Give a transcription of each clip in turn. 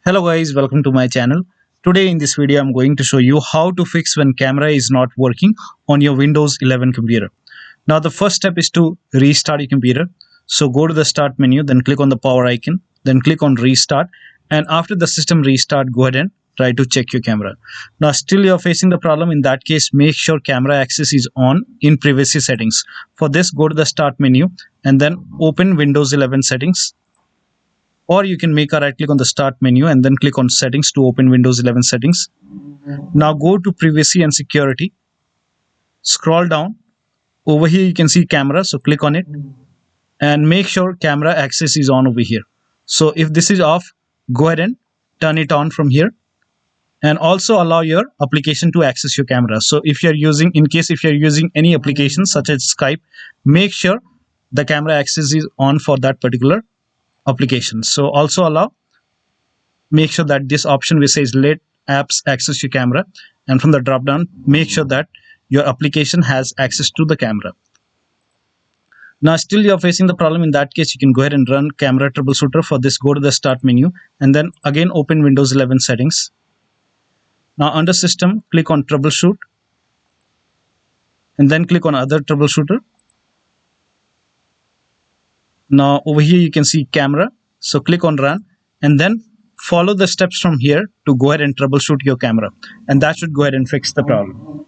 Hello guys, welcome to my channel. Today in this video I'm going to show you how to fix when camera is not working on your Windows 11 computer. Now the first step is to restart your computer. So go to the start menu, then click on the power icon, then click on restart, and after the system restart go ahead and try to check your camera. Now still you're facing the problem. In that case, make sure camera access is on in privacy settings. For this, go to the start menu and then open Windows 11 settings, or you can make a right click on the start menu and then click on settings to open Windows 11 settings. Now go to privacy and security, scroll down. Over here you can see camera, so click on it and make sure camera access is on over here. So if this is off, go ahead and turn it on from here, and also allow your application to access your camera. So if you're using, in case if you're using any application such as Skype, make sure the camera access is on for that particular application. So also make sure that this option which says let apps access your camera, and from the drop down make sure that your application has access to the camera. Now still you're facing the problem. In that case, you can go ahead and run camera troubleshooter. For this, go to the start menu and then again open Windows 11 settings. Now under system, click on troubleshoot and then click on other troubleshooter. Now over here you can see camera, so click on run and then follow the steps from here to go ahead and troubleshoot your camera, and that should go ahead and fix the problem.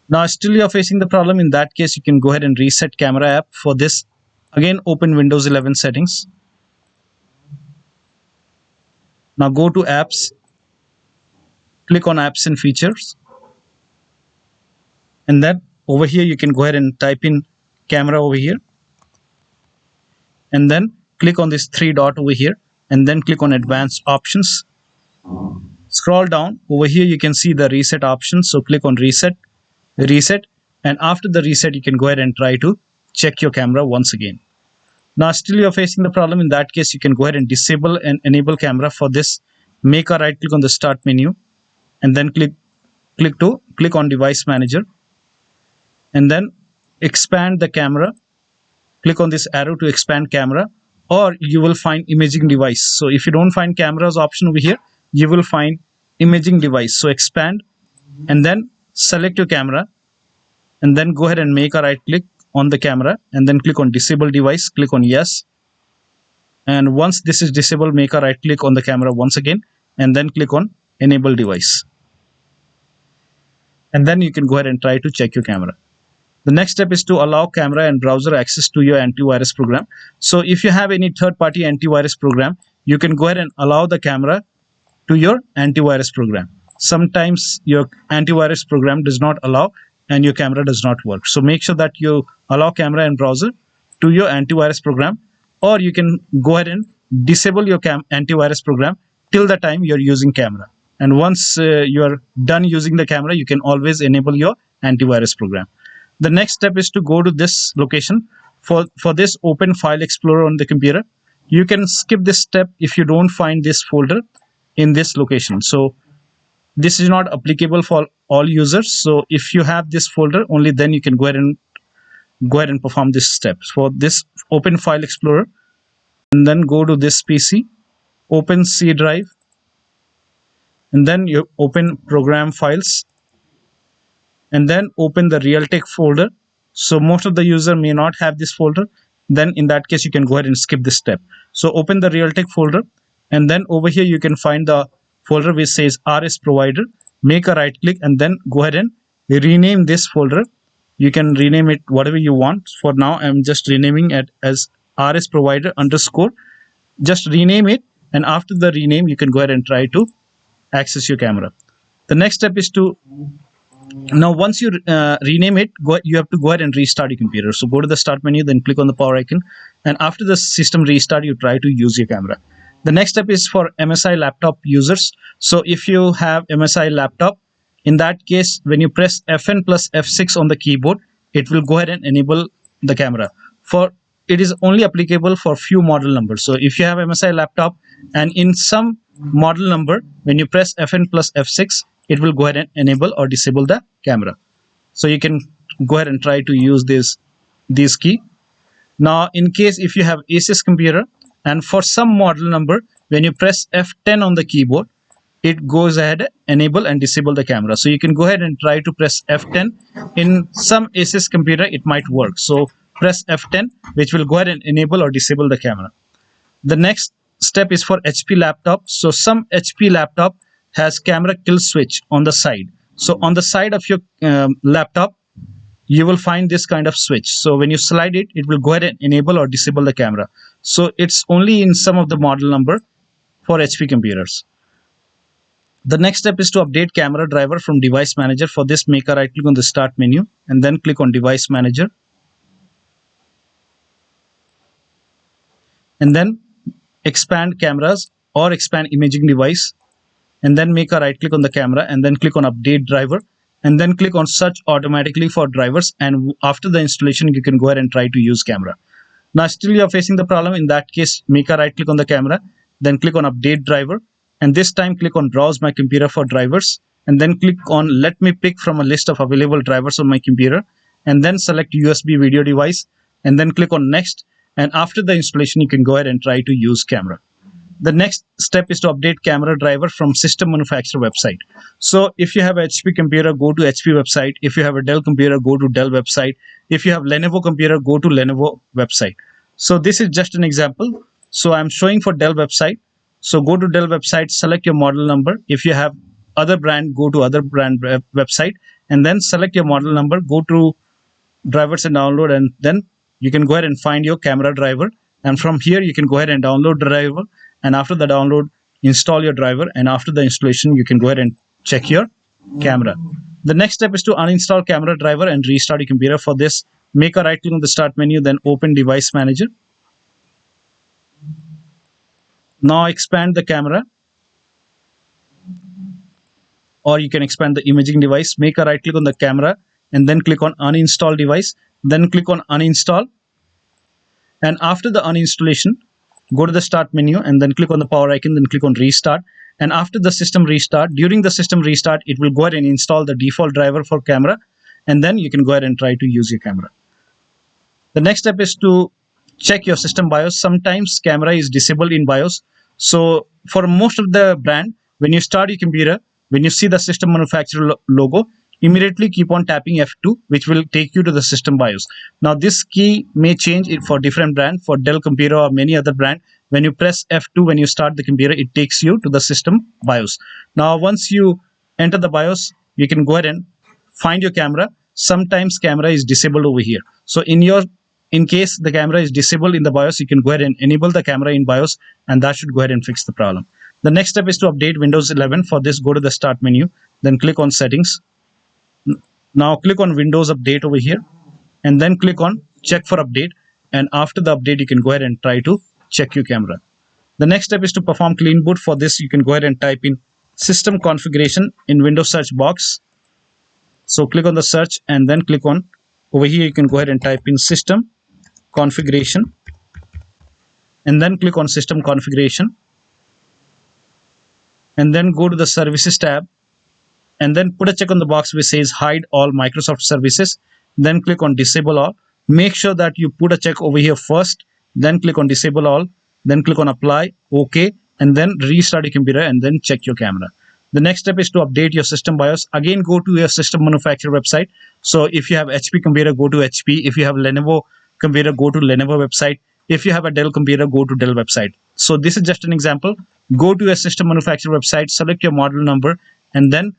Now still you're facing the problem. In that case, you can go ahead and reset camera app. For this, again open Windows 11 settings. Now go to apps, click on apps and features, and then over here you can go ahead and type in camera over here, and then click on this three dot over here and then click on advanced options. Scroll down. Over here you can see the reset option, so click on reset, and after the reset you can go ahead and try to check your camera once again. Now still you're facing the problem. In that case, you can go ahead and disable and enable camera. For this, make a right click on the start menu and then click on device manager and then expand the camera. Click on this arrow to expand camera, or you will find imaging device. So if you don't find cameras option over here, you will find imaging device. So expand and then select your camera and then go ahead and make a right click on the camera and then click on disable device, click on yes, and once this is disabled, make a right click on the camera once again and then click on enable device, and then you can go ahead and try to check your camera. The next step is to allow camera and browser access to your antivirus program. So if you have any third-party antivirus program, you can go ahead and allow the camera to your antivirus program. Sometimes your antivirus program does not allow and your camera does not work. So make sure that you allow camera and browser to your antivirus program, or you can go ahead and disable your antivirus program till the time you're using camera. And once you're done using the camera, you can always enable your antivirus program. The next step is to go to this location. For this, open File Explorer on the computer. You can skip this step if you don't find this folder in this location. So this is not applicable for all users. So if you have this folder, only then you can go ahead and perform this step. For this, open File Explorer and then go to this PC, open C drive, and then you open Program Files, and then open the Realtek folder. So most of the user may not have this folder. Then in that case, you can go ahead and skip this step. So open the Realtek folder, and then over here you can find the folder which says RsProvider. Make a right click and then go ahead and rename this folder. You can rename it whatever you want. For now, I'm just renaming it as RsProvider _. Just rename it, and after the rename, you can go ahead and try to access your camera. The next step is to, now once you rename it, you have to go ahead and restart your computer. So go to the start menu, then click on the power icon, and after the system restart, you try to use your camera. The next step is for MSI laptop users. So if you have MSI laptop, in that case, when you press Fn plus F6 on the keyboard, it will go ahead and enable the camera. For it is only applicable for few model numbers. So if you have MSI laptop and in some model number, when you press Fn plus F6, it will go ahead and enable or disable the camera. So you can go ahead and try to use this key. Now in case if you have Asus computer and for some model number when you press F10 on the keyboard, it goes ahead, enable and disable the camera. So you can go ahead and try to press F10. In some Asus computer, it might work. So press F10, which will go ahead and enable or disable the camera. The next step is for HP laptop. So some HP laptop has camera kill switch on the side. So on the side of your laptop, you will find this kind of switch. So when you slide it, it will go ahead and enable or disable the camera. So it's only in some of the model number for HP computers. The next step is to update camera driver from device manager. For this, make a right click on the start menu and then click on device manager. And then expand cameras or expand imaging device, and then make a right click on the camera and then click on update driver, and then click on search automatically for drivers, and after the installation you can go ahead and try to use camera. Now still you are facing the problem. In that case, make a right click on the camera, then click on update driver, and this time click on browse my computer for drivers, and then click on let me pick from a list of available drivers on my computer, and then select USB video device, and then click on next, and after the installation you can go ahead and try to use camera. The next step is to update camera driver from system manufacturer website. So if you have a HP computer, go to HP website. If you have a Dell computer, go to Dell website. If you have Lenovo computer, go to Lenovo website. So this is just an example. So I'm showing for Dell website. So go to Dell website, select your model number. If you have other brand, go to other brand website, and then select your model number, go to drivers and download, and then you can go ahead and find your camera driver. And from here, you can go ahead and download the driver. And after the download, install your driver. And after the installation, you can go ahead and check your camera. The next step is to uninstall camera driver and restart your computer. For this, make a right click on the start menu, then open device manager. Now expand the camera, or you can expand the imaging device. Make a right click on the camera and then click on uninstall device, then click on uninstall. And after the uninstallation, go to the start menu and then click on the power icon, then click on restart. And after the system restart, during the system restart, it will go ahead and install the default driver for camera, and then you can go ahead and try to use your camera. The next step is to check your system BIOS. Sometimes camera is disabled in BIOS. So for most of the brand, when you start your computer, when you see the system manufacturer logo, immediately keep on tapping F2, which will take you to the system BIOS. Now this key may change it for different brand. For Dell computer or many other brand, when you press F2 when you start the computer, it takes you to the system BIOS. Now once you enter the BIOS, you can go ahead and find your camera. Sometimes camera is disabled over here. So in case the camera is disabled in the BIOS, you can go ahead and enable the camera in BIOS, and that should go ahead and fix the problem. The next step is to update Windows 11. For this, go to the start menu, then click on settings. Now click on Windows Update over here, and then click on check for update, and after the update you can go ahead and try to check your camera. The next step is to perform clean boot. For this, you can go ahead and type in system configuration in Windows search box. So click on the search and then click on over here, you can go ahead and type in system configuration, and then click on system configuration, and then go to the services tab, and then put a check on the box which says hide all Microsoft services, then click on disable all. Make sure that you put a check over here first, then click on disable all, then click on apply, OK, and then restart your computer and then check your camera. The next step is to update your system BIOS. Again, go to your system manufacturer website. So if you have HP computer, go to HP. If you have Lenovo computer, go to Lenovo website. If you have a Dell computer, go to Dell website. So this is just an example. Go to your system manufacturer website, select your model number, and then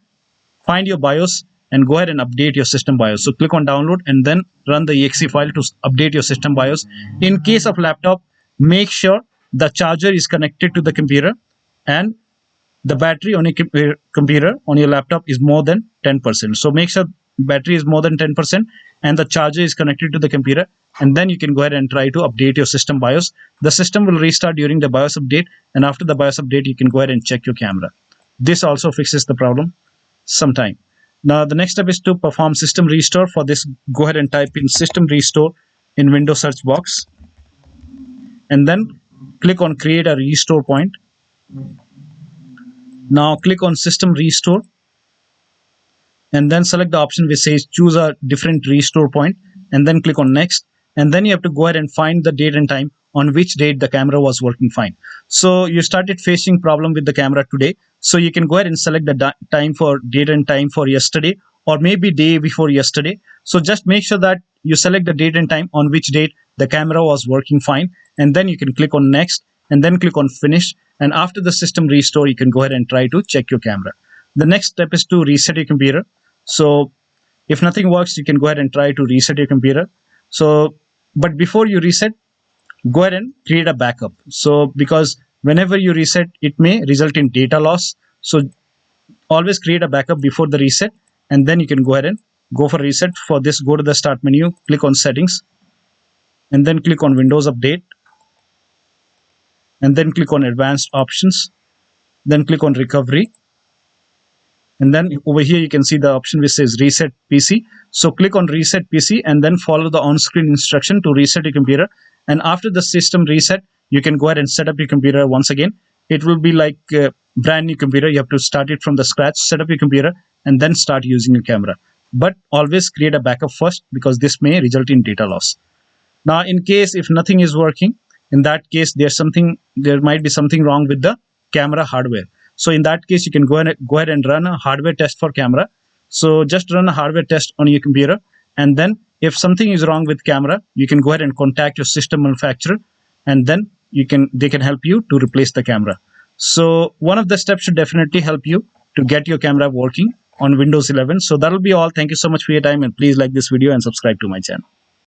find your BIOS and go ahead and update your system BIOS. So click on download and then run the exe file to update your system BIOS. In case of laptop, make sure the charger is connected to the computer and the battery on your computer on your laptop is more than 10%. So make sure battery is more than 10% and the charger is connected to the computer, and then you can go ahead and try to update your system BIOS. The system will restart during the BIOS update, and after the BIOS update you can go ahead and check your camera. This also fixes the problem sometime. Now the next step is to perform system restore. For this, go ahead and type in system restore in Windows search box, and then click on create a restore point. Now click on system restore and then select the option which says choose a different restore point, and then click on next, and then you have to go ahead and find the date and time on which date the camera was working fine. So you started facing problem with the camera today, so you can go ahead and select the time for date and time for yesterday, or maybe day before yesterday. So just make sure that you select the date and time on which date the camera was working fine, and then you can click on next and then click on finish. And after the system restore, you can go ahead and try to check your camera. The next step is to reset your computer. So if nothing works, you can go ahead and try to reset your computer. So but before you reset, go ahead and create a backup. So because whenever you reset, it may result in data loss. So always create a backup before the reset, and then you can go ahead and go for reset. For this, go to the start menu, click on settings, and then click on Windows Update, and then click on advanced options, then click on recovery. And then over here, you can see the option which says reset PC. So click on reset PC and then follow the on-screen instruction to reset your computer. And after the system reset, you can go ahead and set up your computer once again. It will be like a brand new computer. You have to start it from the scratch, set up your computer, and then start using your camera. But always create a backup first, because this may result in data loss. Now, in case if nothing is working, in that case, there might be something wrong with the camera hardware. So in that case, you can go ahead and run a hardware test for camera. So just run a hardware test on your computer, and then if something is wrong with camera, you can go ahead and contact your system manufacturer, and then they can help you to replace the camera. So one of the steps should definitely help you to get your camera working on Windows 11. So that'll be all. Thank you so much for your time, and please like this video and subscribe to my channel.